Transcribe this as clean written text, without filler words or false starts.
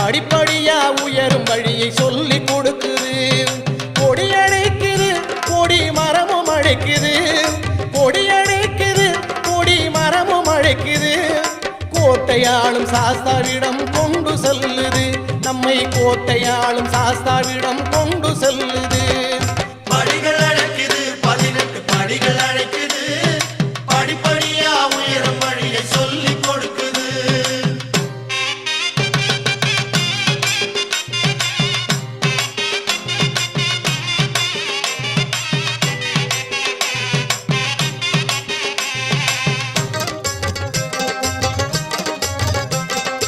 படிப்படியா உயரும் வழியை சொல்லி கொடுக்குது கொடி அழைக்குது கொடி மரமும் அழைக்குது கொடி அழைக்குது கொடி மரமும் அழைக்குது கோட்டையாளும் சாஸ்தாவிடம் கொண்டு செல்லுது நம்மை கோட்டையாளும் சாஸ்தாவிடம் கொண்டு செல்லுது